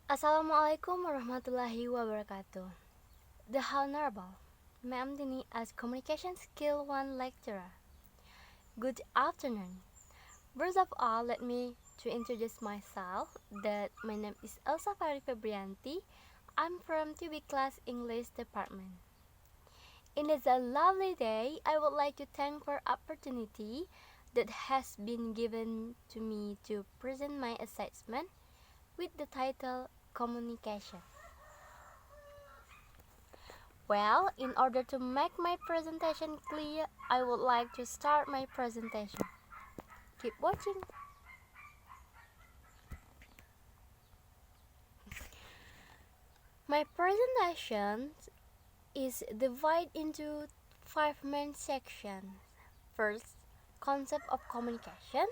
Assalamualaikum warahmatullahi wabarakatuh. The Honorable Ma'am Dini as Communication Skill 1 lecturer. Good afternoon. First of all, let me to introduce myself that my name is Elsavari Febrianti. I'm from TB class English department. In this lovely day, I would like to thank for opportunity that has been given to me to present my assessment with the title Communication. Well, in order to make my presentation clear, I would like to start my presentation. Keep watching. My presentation is divided into 5 main sections. First, concept of communication.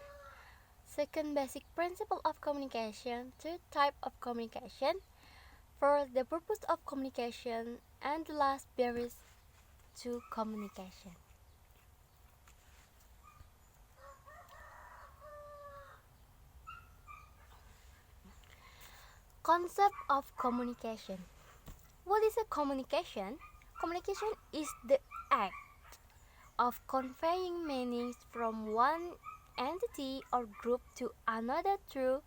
Second, basic principle of communication. Third, type of communication. Fourth, the purpose of communication. And the last, barriers to communication. Concept of communication. What is a communication? Communication is the act of conveying meanings from one entity or group to another through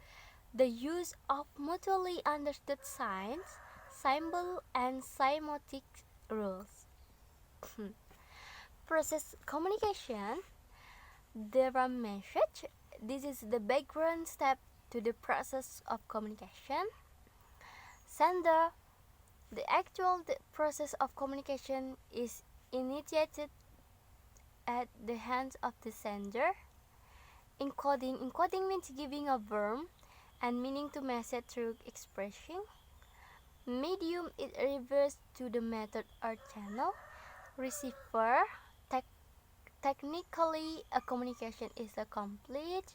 the use of mutually understood signs, symbol, and semiotic rules. Process communication. There are message. This is the background step to the process of communication. Sender. The actual process of communication is initiated at the hands of the sender. Encoding. Encoding means giving a verb and meaning to message through expression. Medium, it refers to the method or channel. Receiver. Technically, a communication is a complete.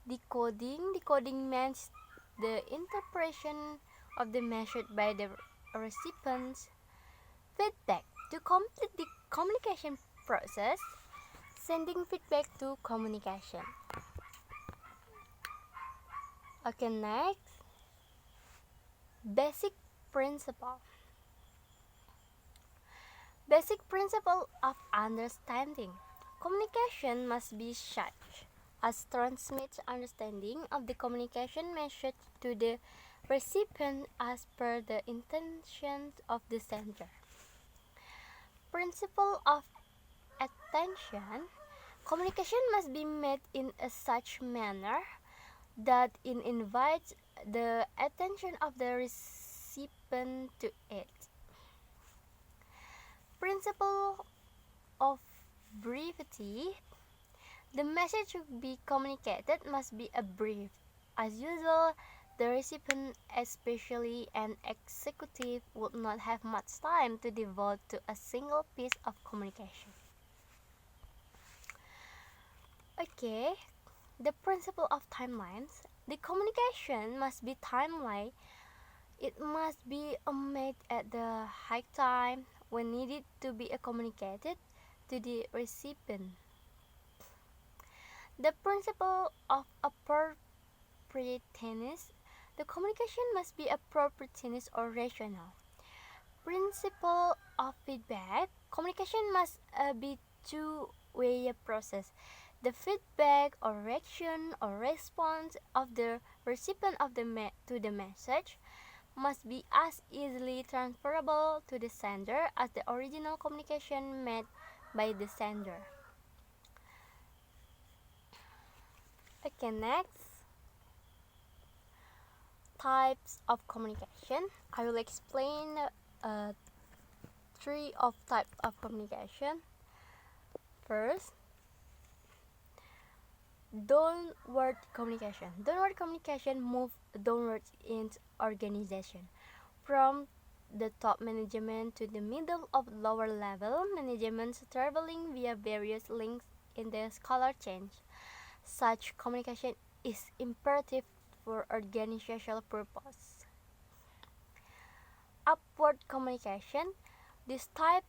Decoding. Decoding means the interpretation of the message by the recipients. Feedback. To complete the communication process, sending feedback to communication. Okay, next. Basic principle. Basic principle of understanding. Communication must be such as transmits understanding of the communication message to the recipient as per the intentions of the sender. Principle of attention. Communication must be made in a such manner that it invites the attention of the recipient to it. Principle of brevity. The message to be communicated must be a brief. As usual, the recipient, especially an executive, would not have much time to devote to a single piece of communication. Okay, the principle of timelines. The communication must be timely. It must be made at the high time when needed to be communicated to the recipient. The principle of appropriateness. The communication must be appropriateness or rational. Principle of feedback. Communication must be two-way process. The feedback or reaction or response of the recipient of to the message must be as easily transferable to the sender as the original communication made by the sender. Okay, next. Types of communication. I will explain three of types of communication. First, downward communication. Downward communication moves downward in organization from the top management to the middle of lower level management, traveling via various links in the scholar chain. Such communication is imperative for organizational purpose. Upward communication. This type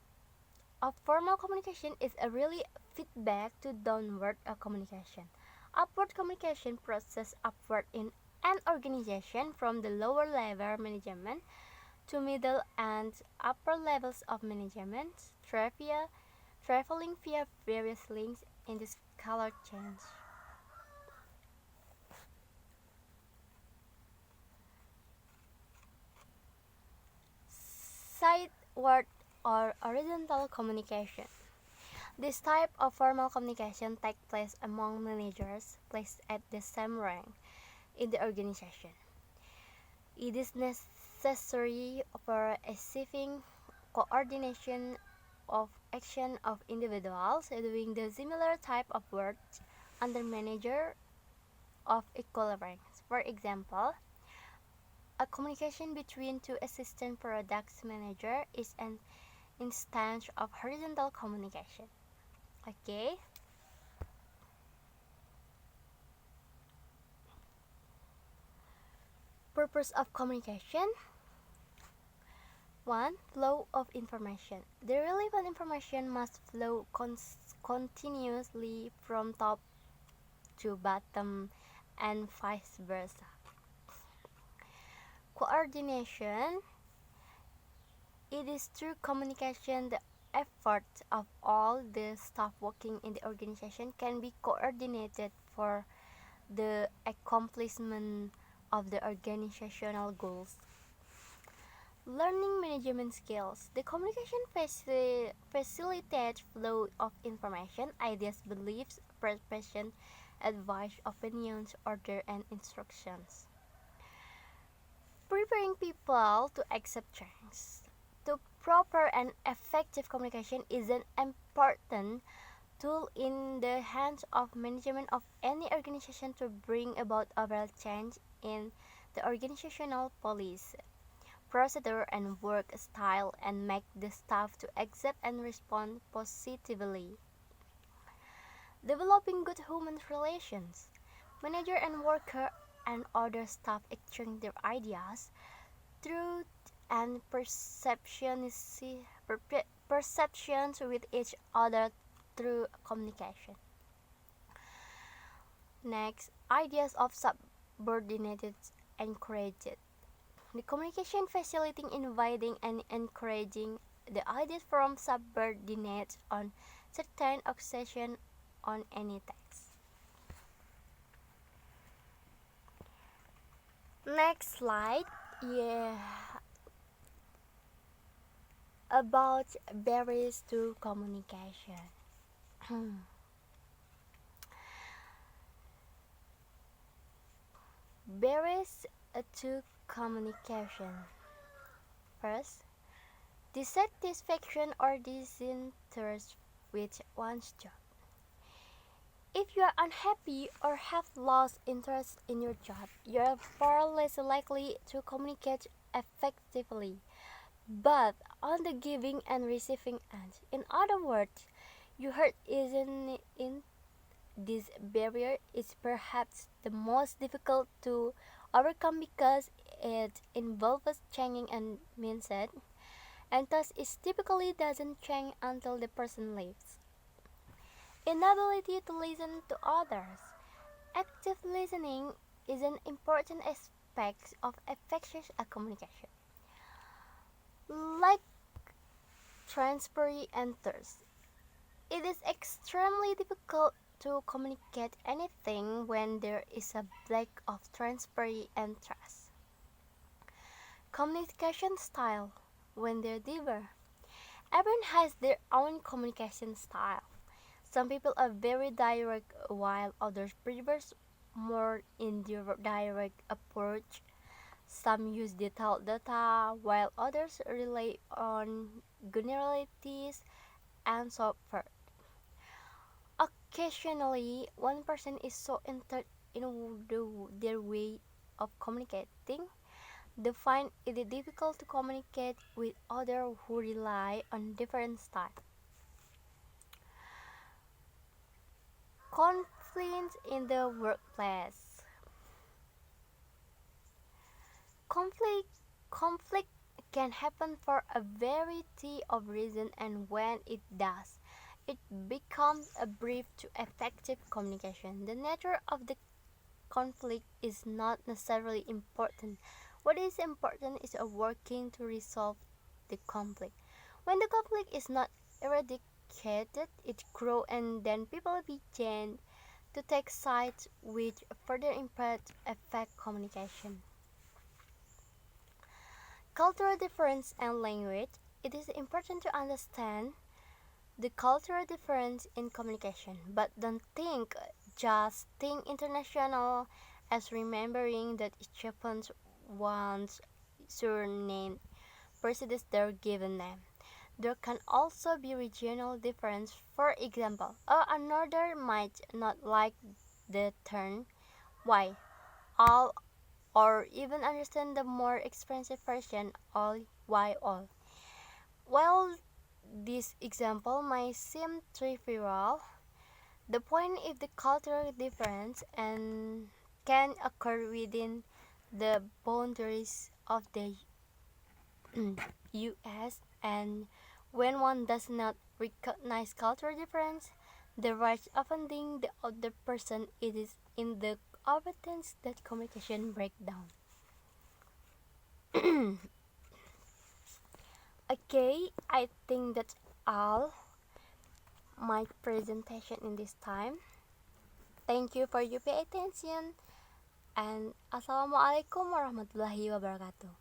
of formal communication is a really feedback to downward communication. Upward communication process upward in an organization from the lower level management to middle and upper levels of management, traveling via various links in the scalar change. Sideward or horizontal communication. This type of formal communication takes place among managers placed at the same rank in the organization. It is necessary for achieving coordination of action of individuals doing the similar type of work under manager of equal ranks. For example, a communication between two assistant product manager is an instance of horizontal communication. Okay. Purpose of communication. 1. Flow of information. The relevant information must flow continuously from top to bottom and vice versa. Coordination. It is through communication the efforts of all the staff working in the organization can be coordinated for the accomplishment of the organizational goals. Learning management skills. The communication facilitates flow of information, ideas, beliefs, perception, advice, opinions, order, and instructions. Preparing people to accept change. The proper and effective communication is an important tool in the hands of management of any organization to bring about overall change in the organizational policy, procedure, and work style, and make the staff to accept and respond positively. Developing good human relations. Manager and worker and other staff exchange their ideas, truth, and perceptions with each other through communication. Next, ideas of subordinated encouraged. The communication facilitating, inviting, and encouraging the ideas from subordinates on certain occasion on any text. Next slide. Yeah. About barriers to communication. Barriers to communication. First, dissatisfaction or disinterest with one's job. If you are unhappy or have lost interest in your job, you are far less likely to communicate effectively, but on the giving and receiving end. In other words, your hurt isn't in this barrier is perhaps the most difficult to overcome because it involves changing a mindset, and thus it typically doesn't change until the person leaves. Inability to listen to others. Active listening is an important aspect of effective communication. Like transparency and thirst, it is extremely difficult to communicate anything when there is a lack of transparency and trust. Communication style. When they differ, everyone has their own communication style. Some people are very direct while others prefer more indirect approach. Some use detailed data while others rely on generalities and so forth. Occasionally, one person is so entered in their way of communicating, they find it difficult to communicate with others who rely on different styles. Conflict in the workplace. Conflict can happen for a variety of reasons, and when it does, it becomes a brief to effective communication. The nature of the conflict is not necessarily important. What is important is working to resolve the conflict. When the conflict is not eradicated, it grows and then people begin to take sides which further affect communication. Cultural difference and language. It is important to understand the cultural difference in communication, but don't think international as remembering that each Japan's one's surname precedes their given name. There can also be regional difference. For example, a northerner might not like the term why, all, or even understand the more expensive version all why all. While this example might seem trivial, the point is the cultural difference and can occur within the boundaries of the US, and when one does not recognize cultural difference, the risk of offending the other person it is in the obedience that communication breakdown. Okay, I think that's all my presentation in this time. Thank you for your pay attention and assalamualaikum warahmatullahi wabarakatuh.